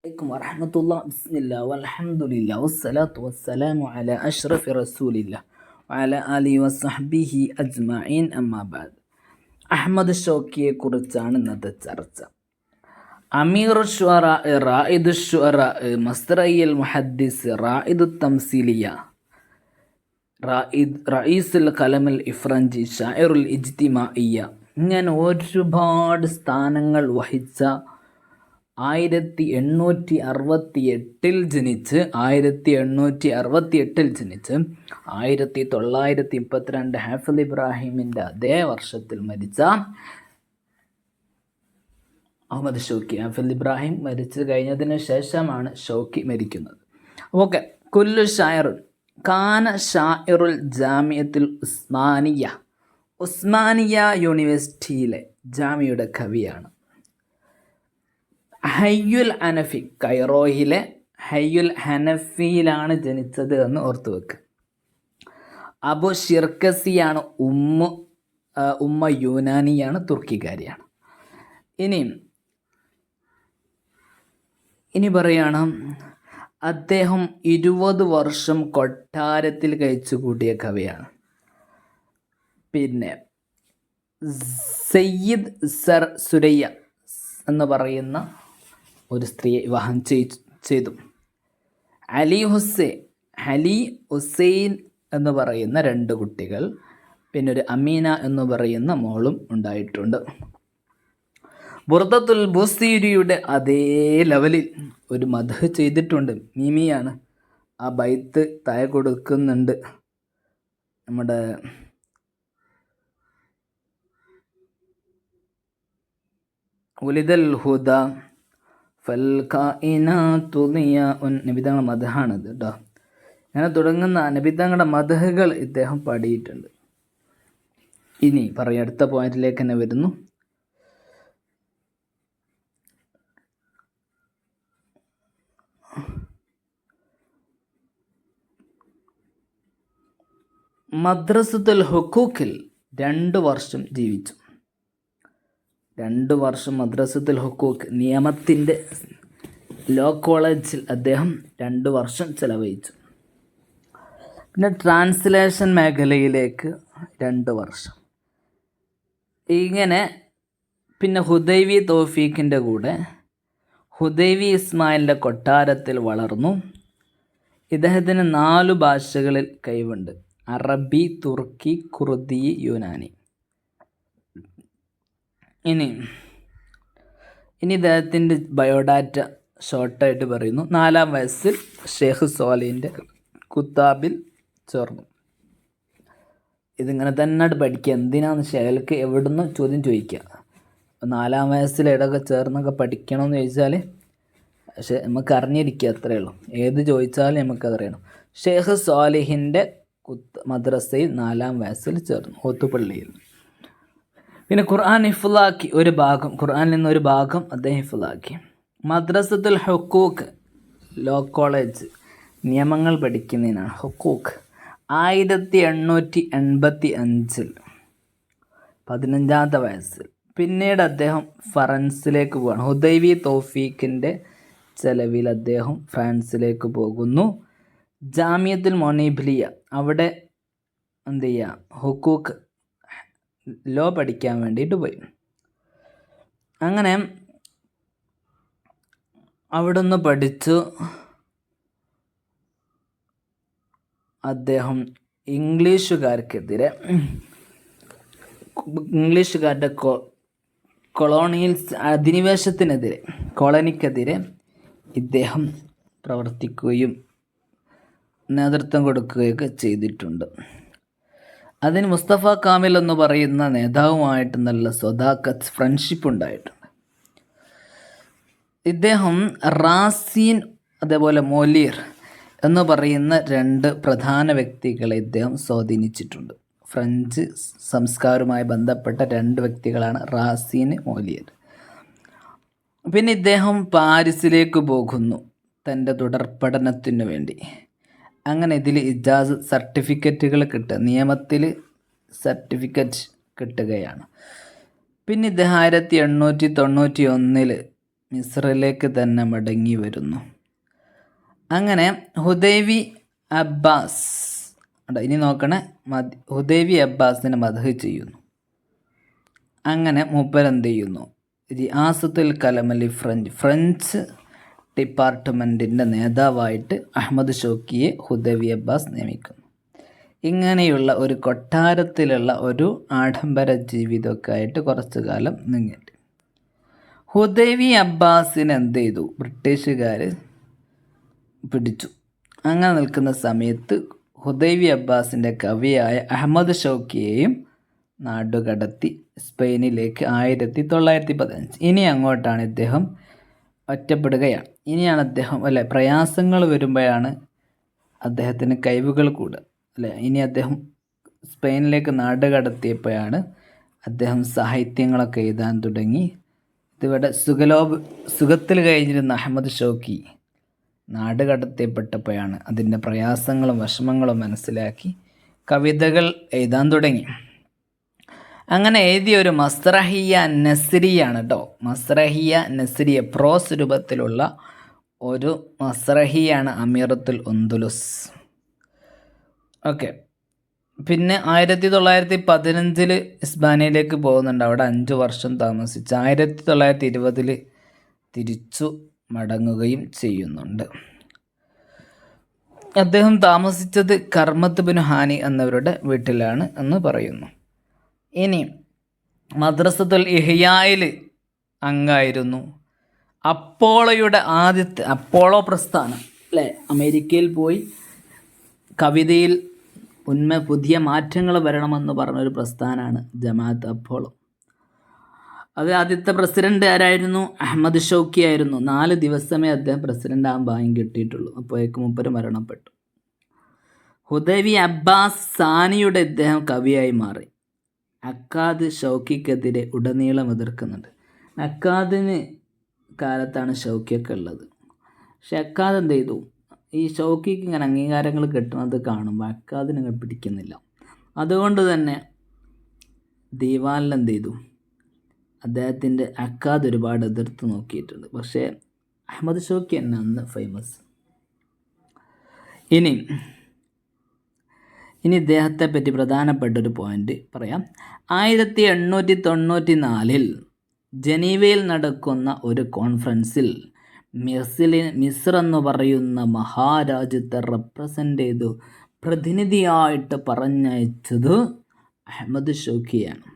عليكم ورحمة الله. بسم الله والحمد لله والصلاة والسلام على أشرف رسول الله وعلى آله وصحبه أجمعين. أما بعد, അഹമ്മദ് ഷൗക്കിയെ കുറിച്ചാണ് ഇന്നത്തെ ചർച്ച. അമീർ ഷുഅറ, റായിദ് ഷുഅറ, മസ്റഇൽ മുഹദ്ദിസ്, റായിദ് തംസീലിയ, റഈസുൽ ഖലമുൽ ഇഫ്രഞ്ചി, ഷാഇറുൽ ഇജ്തിമാഇയ്യ, ഇങ്ങനെ ഒരുപാട് സ്ഥാനങ്ങൾ വഹിച്ച 1868 ജനിച്ച് 1932 ഹാഫിൾ ഇബ്രാഹിമിൻ്റെ അതേ വർഷത്തിൽ മരിച്ച അഹമ്മദ് ഷൗക്കി. ഹാഫിൾ ഇബ്രാഹിം മരിച്ചു കഴിഞ്ഞതിന് ശേഷമാണ് ഷൗക്കി മരിക്കുന്നത്. ഓക്കെ. കുല്ലു ഷായറുൻ കാന ഷാഇറുൽ ജാമിയത്തുൽ ഉസ്മാനിയ യൂണിവേഴ്സിറ്റിയിലെ ജാമിയുടെ കവിയാണ്. ഹയ്യുൽ ഹനഫി, കൈറോയിലെ ഹയ്യുൽ ഹനഫിയിലാണ് ജനിച്ചത് എന്ന് ഓർത്തു വെക്കുക. അബു ഷിർക്കസിയാണ് ഉമ്മ യൂനാനിയാണ്, തുർക്കിക്കാരിയാണ്. ഇനി പറയാണ്, അദ്ദേഹം 20 വർഷം കൊട്ടാരത്തിൽ കഴിച്ചുകൂട്ടിയ കവിയാണ്. പിന്നെ സയ്യിദ് സർ സുരയ്യ എന്ന് പറയുന്ന ഒരു സ്ത്രീയെ വിവാഹം ചെയ്തു. അലി ഹുസൈൻ എന്ന് പറയുന്ന 2 കുട്ടികൾ, പിന്നെ ഒരു അമീന എന്ന് പറയുന്ന മോളും ഉണ്ടായിട്ടുണ്ട്. ബുർദത്തുൽ ബുസീരിയുടെ അതേ ലെവലിൽ ഒരു മദ്ഹ് ചെയ്തിട്ടുണ്ട്. മീമിയാണ് ആ ബൈത്ത് താഴെ കൊടുക്കുന്നുണ്ട്. നമ്മുടെ ഉലിദൽ ഹുദ ഫൽ കായിനാതു ദിയാഉൻ, നബിതങ്ങളുടെ മദ്ഹാണിത് കേട്ടോ. അങ്ങനെ തുടങ്ങുന്ന നബിതങ്ങളുടെ മദ്ഹുകൾ ഇദ്ദേഹം പാടിയിട്ടുണ്ട്. ഇനി പറയാം, അടുത്ത പോയിന്റിലേക്ക് തന്നെ വരുന്നു. മദ്രസത്തുൽ ഹുഖൂഖിൽ 2 വർഷം ജീവിച്ചു. 2 വർഷം മദ്രസത്തുൽ ഹുഖൂഖ്, നിയമത്തിൻ്റെ ലോ കോളേജിൽ അദ്ദേഹം 2 വർഷം ചെലവഴിച്ചു. പിന്നെ ട്രാൻസ്ലേഷൻ മേഖലയിലേക്ക് 2 വർഷം. ഇങ്ങനെ പിന്നെ ഹുദൈവി തൗഫീഖിൻ്റെ കൂടെ ഹുദൈവി ഇസ്മായിലിൻ്റെ കൊട്ടാരത്തിൽ വളർന്നു. ഇദ്ദേഹത്തിന് 4 ഭാഷകളിൽ കഴിവുണ്ട്: അറബി, തുർക്കി, കുർദി, യുനാനി. ഇനി ഇദ്ദേഹത്തിൻ്റെ ബയോഡാറ്റ ഷോർട്ടായിട്ട് പറയുന്നു. 4-ാം വയസ്സിൽ ഷെയ്ഖ് സോലിൻ്റെ കുത്താബിൽ ചേർന്നു. ഇതിങ്ങനെ തന്നെ പഠിക്കുക. എന്തിനാന്ന് ഷെയ്ഖ് എവിടുന്ന് ചോദ്യം ചോദിക്കുക. 4-ാം വയസ്സിൽ ഇടയൊക്കെ ചേർന്നൊക്കെ പഠിക്കണമെന്ന് ചോദിച്ചാൽ പക്ഷെ നമുക്ക് അറിഞ്ഞിരിക്കുക, അത്രയേ ഉള്ളൂ. ഏത് ചോദിച്ചാലും നമുക്കതറിയണം. ഷെയ്ഖ് സോലിഹിൻ്റെ മദ്രസയിൽ 4-ാം വയസ്സിൽ ചേർന്നു, ഓത്തുപള്ളിയിൽ. പിന്നെ ഖുർആൻ ഹിഫ്ളാക്കി, ഒരു ഭാഗം ഖുർആനിൽ നിന്നൊരു ഭാഗം അദ്ദേഹം ഹിഫ്ളാക്കി. മദ്രസത്തുൽ ഹുഖൂഖ്, ലോ കോളേജ്, നിയമങ്ങൾ പഠിക്കുന്നതിനാണ് ഹുഖൂഖ്. 1885 15-ാമത്തെ വയസ്സിൽ. പിന്നീട് അദ്ദേഹം ഫ്രാൻസിലേക്ക് പോവാണ്. ഹുദൈവി തൗഫീഖിൻ്റെ ചെലവിൽ അദ്ദേഹം ഫ്രാൻസിലേക്ക് പോകുന്നു. ജാമിയത്തുൽ മൊനീബ്ലിയ, അവിടെ എന്ത് ചെയ്യുക, ഹുഖൂഖ് ലോ പഠിക്കാൻ വേണ്ടിയിട്ട് പോയി. അങ്ങനെ അവിടെ നിന്ന് പഠിച്ചു. അദ്ദേഹം ഇംഗ്ലീഷുകാരുടെ കോളനിക്കെതിരെ ഇദ്ദേഹം പ്രവർത്തിക്കുകയും നേതൃത്വം കൊടുക്കുകയൊക്കെ ചെയ്തിട്ടുണ്ട്. അതിന് മുസ്തഫ കാമിൽ എന്ന് പറയുന്ന നേതാവുമായിട്ട് നല്ല സ്വദാഖത്ത്, ഫ്രണ്ട്ഷിപ്പ് ഉണ്ടായിട്ടുണ്ട്. ഇദ്ദേഹം റാസീൻ അതേപോലെ മോലിയർ എന്ന് പറയുന്ന 2 പ്രധാന വ്യക്തികളെ ഇദ്ദേഹം സ്വാധീനിച്ചിട്ടുണ്ട്. ഫ്രഞ്ച് സംസ്കാരവുമായി ബന്ധപ്പെട്ട 2 വ്യക്തികളാണ് റാസീൻ, മോലിയർ. പിന്നെ ഇദ്ദേഹം പാരീസിലേക്ക് പോകുന്നു തൻ്റെ തുടർ പഠനത്തിനു വേണ്ടി. അങ്ങനെ ഇതിൽ ഇജാസ് സർട്ടിഫിക്കറ്റുകൾ കിട്ടുക, നിയമത്തിൽ സർട്ടിഫിക്കറ്റ് കിട്ടുകയാണ്. പിന്നെ ഇദ്ദേഹം 1891 മിസ്റിലേക്ക് തന്നെ മടങ്ങി വരുന്നു. അങ്ങനെ ഹുദൈബി അബ്ബാസ് ഇനി നോക്കണേ, ഹുദൈബി അബ്ബാസിനെ മദ്ഹ് ചെയ്യുന്നു. അങ്ങനെ മൂപ്പരെന്ത് ചെയ്യുന്നു, റിയാസത്തുൽ കലമലി ഫ്രഞ്ച് ഡിപ്പാർട്ട്മെൻറ്റിൻ്റെ നേതാവായിട്ട് അഹമ്മദ് ഷൗക്കിയെ ഹുദൈബി അബ്ബാസ് നിയമിക്കുന്നു. ഇങ്ങനെയുള്ള ഒരു കൊട്ടാരത്തിലുള്ള ഒരു ആഡംബര ജീവിതമൊക്കെ ആയിട്ട് കുറച്ചു കാലം നീങ്ങിയിട്ട് ഹുദൈബി അബ്ബാസിനെ എന്ത് ചെയ്തു, ബ്രിട്ടീഷുകാർ പിടിച്ചു. അങ്ങനെ നിൽക്കുന്ന സമയത്ത് ഹുദൈബി അബ്ബാസിൻ്റെ കവിയായ അഹമ്മദ് ഷൗക്കിയെയും നാടുകടത്തി സ്പെയിനിലേക്ക് 1915. ഇനി അങ്ങോട്ടാണ് ഇദ്ദേഹം ഒറ്റപ്പെടുകയാണ്. ഇനിയാണ് അദ്ദേഹം പ്രയാസങ്ങൾ വരുമ്പോഴാണ് അദ്ദേഹത്തിന് കഴിവുകൾ കൂടുക ഇനി അദ്ദേഹം സ്പെയിനിലേക്ക് നാടുകടത്തിയപ്പോഴാണ് അദ്ദേഹം സാഹിത്യങ്ങളൊക്കെ എഴുതാൻ തുടങ്ങി. ഇതിവിടെ സുഖത്തിൽ കഴിഞ്ഞിരുന്ന അഹമ്മദ് ഷൗക്കി നാടുകടത്തിയപ്പെട്ടപ്പോഴാണ് അതിൻ്റെ പ്രയാസങ്ങളും വിഷമങ്ങളും മനസ്സിലാക്കി കവിതകൾ എഴുതാൻ തുടങ്ങി. അങ്ങനെ എഴുതിയ ഒരു മസ്റഹിയ നസ്രിയാണ് കേട്ടോ. മസ്റഹിയ നസ്രിയ പ്രോസ് രൂപത്തിലുള്ള ഒരു മസ്റഹിയാണ് അമീറത്തുൽ ഉന്ദുലുസ്. ഓക്കെ. പിന്നെ 1915 ഇസ്ബാനിയയിലേക്ക് പോകുന്നുണ്ട്. അവിടെ 5 വർഷം താമസിച്ച് 1920 തിരിച്ചു മടങ്ങുകയും ചെയ്യുന്നുണ്ട്. അദ്ദേഹം താമസിച്ചത് കർമത്ത് ബിൻ ഹാനി എന്നവരുടെ വീട്ടിലാണ് എന്ന് പറയുന്നു. ഇനി മദ്രസത്തുൽ ഇഹ്യായിൽ അംഗമായിരുന്നു. അപ്പോളോയുടെ ആദ്യത്തെ അപ്പോളോ പ്രസ്ഥാനം അമേരിക്കയിൽ പോയി കവിതയിൽ പുതിയ മാറ്റങ്ങൾ വരണമെന്ന് പറഞ്ഞൊരു പ്രസ്ഥാനമാണ് ജമാഅത്ത് അപ്പോളോ. അത് ആദ്യത്തെ പ്രസിഡന്റ് ആരായിരുന്നു? അഹമ്മദ് ഷൗക്കി ആയിരുന്നു. 4 ദിവസമേ അദ്ദേഹം പ്രസിഡന്റ് ആകാൻ ഭാഗ്യം കിട്ടിയിട്ടുള്ളൂ. അപ്പോഴേക്കും മൂപ്പര് മരണപ്പെട്ടു. ഹുദൈബി അബ്ബാസ് സാനിയുടെ ഇദ്ദേഹം കവിയായി മാറി. അക്കാദ് ഷൗക്കിക്കെതിരെ ഉടനീളം എതിർക്കുന്നുണ്ട്. അക്കാദിന് കാലത്താണ് ഷൗക്കിയൊക്കെ ഉള്ളത്. പക്ഷെ അക്കാദ് എന്ത് ചെയ്തു, ഈ ഷൗക്കിക്ക് ഇങ്ങനെ അംഗീകാരങ്ങൾ കിട്ടുന്നത് കാണുമ്പോൾ അക്കാദിനെ പിടിക്കുന്നില്ല. അതുകൊണ്ട് തന്നെ ദീവാനിൽ എന്ത് ചെയ്തു, അദ്ദേഹത്തിൻ്റെ അക്കാദ് ഒരുപാട് എതിർത്ത് നോക്കിയിട്ടുണ്ട്. പക്ഷേ അഹമ്മദ് ഷൗക്കി തന്നെ അന്ന് ഫേമസ്. ഇനി ഇദ്ദേഹത്തെ പറ്റി പ്രധാനപ്പെട്ടൊരു പോയിന്റ് പറയാം. 1894 ജനീവയിൽ നടക്കുന്ന ഒരു കോൺഫറൻസിൽ മിസ്ർ എന്ന് പറയുന്ന മഹാരാജ്യത്തെ റെപ്രസെൻ്റ് ചെയ്തു പ്രതിനിധിയായിട്ട് പറഞ്ഞയച്ചത് അഹമ്മദ് ഷൗക്കിയാണ്.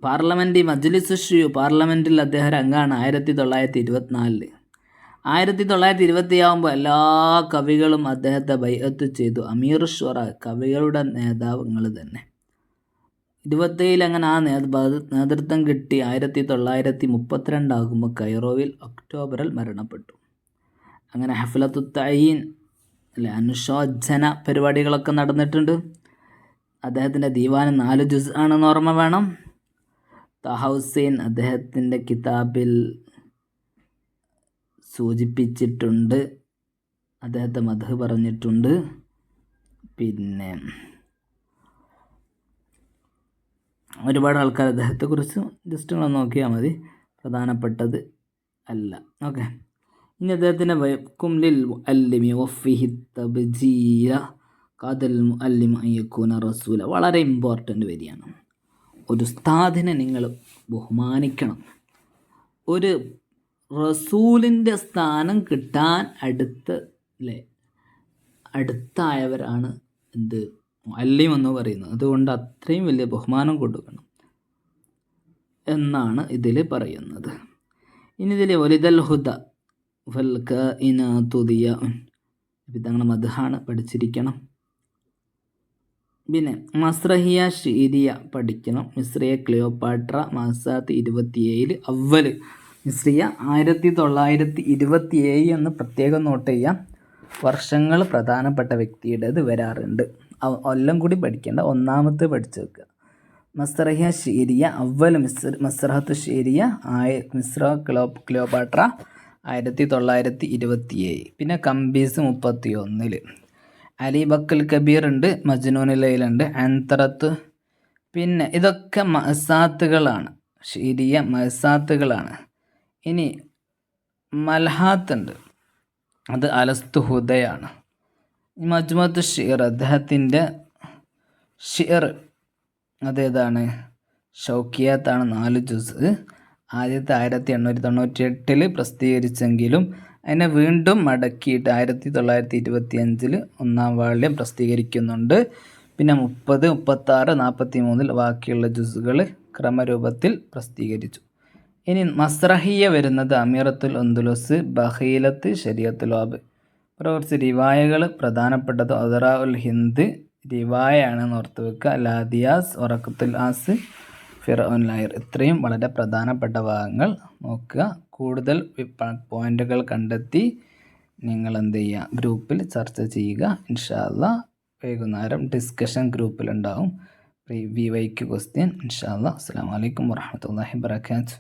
പാർലമെൻറ്റിൽ അദ്ദേഹം ഒരു അംഗമാണ് 1924. 1920 എല്ലാ കവികളും അദ്ദേഹത്തെ ബൈഅത്ത് ചെയ്തു. അമീർ ഷുറ കവികളുടെ നേതാവുങ്ങൾ തന്നെ. 27 അങ്ങനെ ആ നേതൃത്വം കിട്ടി. 1932 കൈറോവിൽ ഒക്ടോബറിൽ മരണപ്പെട്ടു. അങ്ങനെ ഹഫ്ലത്തു തഈൻ അനുശോചന പരിപാടികളൊക്കെ നടന്നിട്ടുണ്ട്. അദ്ദേഹത്തിൻ്റെ ദീവാന് 4 ജുസ് ആണെന്ന് ഓർമ്മ വേണം. താഹ ഹുസൈൻ അദ്ദേഹത്തിൻ്റെ കിതാബിൽ സൂചിപ്പിച്ചിട്ടുണ്ട്, അദ്ദേഹത്തെ മദ്ഹ് പറഞ്ഞിട്ടുണ്ട്. പിന്നെ ഒരുപാട് ആൾക്കാർ അദ്ദേഹത്തെക്കുറിച്ച് ജസ്റ്റ് നിങ്ങൾ നോക്കിയാൽ മതി, പ്രധാനപ്പെട്ടത് അല്ല. ഓക്കെ. ഇനി അദ്ദേഹത്തിൻ്റെ കുംലിൽ മുഅല്ലിമി വഫിഹി തബ്ജീല ഖാദൽ മുഅല്ലിമു അൻ യകൂന റസൂല. വളരെ ഇമ്പോർട്ടൻ്റ് വരികയാണ്. ഒരു ഉസ്താദിനെ നിങ്ങൾ ബഹുമാനിക്കണം. ഒരു റസൂലിൻ്റെ സ്ഥാനം കിട്ടാൻ അടുത്തായവരാണ് മുഅല്ലിം എന്ന് പറയുന്നത്. അതുകൊണ്ട് അത്രയും വലിയ ബഹുമാനം കൊടുക്കണം എന്നാണ് ഇതിൽ പറയുന്നത്. ഇനി ഇതിൽ വലിദൽ ഹുദ ഫൽ കാഇനാതു ദിയാഉൻ തങ്ങളുടെ മദ്ഹാണ് പഠിച്ചിരിക്കണം. പിന്നെ മസ്റഹിയ ഷീരിയ പഠിക്കണം. മിസ്രിയ ക്ലിയോപാട്ര മാസാത്ത് 27 അവല് മിസ്രിയ 1927 എന്ന് പ്രത്യേകം നോട്ട് ചെയ്യാം. വർഷങ്ങൾ പ്രധാനപ്പെട്ട വ്യക്തിയുടേത് വരാറുണ്ട്. എല്ലാം കൂടി പഠിക്കേണ്ട, ഒന്നാമത്തെ പഠിച്ചു വെക്കുക. മസ്റഹിയ ഷീരിയ അവൽ മസ്റഹത്ത് ഷീരിയ മിസ്ര ക്ലിയോപാട്ര 1927. പിന്നെ കംബീസ് 31. അലി ബക്കൽ കബീർ ഉണ്ട്, മജ്നൂനിലയിലുണ്ട്, അൻതറത്ത്. പിന്നെ ഇതൊക്കെ മഅസാത്തുകളാണ്, ഷീരിയ മഅസാത്തുകളാണ്. ഇനി മൽഹാത്ത് ഉണ്ട്, അത് അലസ്തു ഹുദയാണ്. ഈ മജ്മുഅത്ത് ഷിഅർ, അദ്ദേഹത്തിൻ്റെ ഷിഅർ അതേതാണ്, ഷൗക്കിയാത്താണ്, 4 ജുസ്. ആദ്യത്തെ 1898 പ്രസിദ്ധീകരിച്ചെങ്കിലും അതിനെ വീണ്ടും മടക്കിയിട്ട് 1925 1-ാം വാള്യം പ്രസിദ്ധീകരിക്കുന്നുണ്ട്. പിന്നെ 30, 36, 43 ബാക്കിയുള്ള ജുസുകൾ ക്രമരൂപത്തിൽ പ്രസിദ്ധീകരിച്ചു. ഇനി മസ്രഹിയ വരുന്നത് അമീറത്തുൽ അന്ദുലസ്, ബഖീലത്ത്, ശരീഅത്തുൽ വാബ്. കുറച്ച് റിവായകൾ പ്രധാനപ്പെട്ടത് അദറാ ഉൽ ഹിന്ദ് റിവായാണെന്ന് ഓർത്ത് വെക്കുക. ലാദിയാസ്, വറഖത്തുൽ ആസ്, ഫിർഔൻ ലൈർ. ഇത്രയും വളരെ പ്രധാനപ്പെട്ട ഭാഗങ്ങൾ നോക്കുക. കൂടുതൽ പോയിന്റുകൾ കണ്ടെത്തി നിങ്ങൾ എന്ത് ചെയ്യുക, ഗ്രൂപ്പിൽ ചർച്ച ചെയ്യുക. ഇൻഷാ അല്ലാഹ് വൈകുന്നേരം ഡിസ്കഷൻ ഗ്രൂപ്പിലുണ്ടാവും. VYQ question. ഇൻഷാ അല്ലാഹ്. അസ്സലാമു അലൈക്കും വറഹ്മത്തുള്ളാഹി വബറകാതുഹു.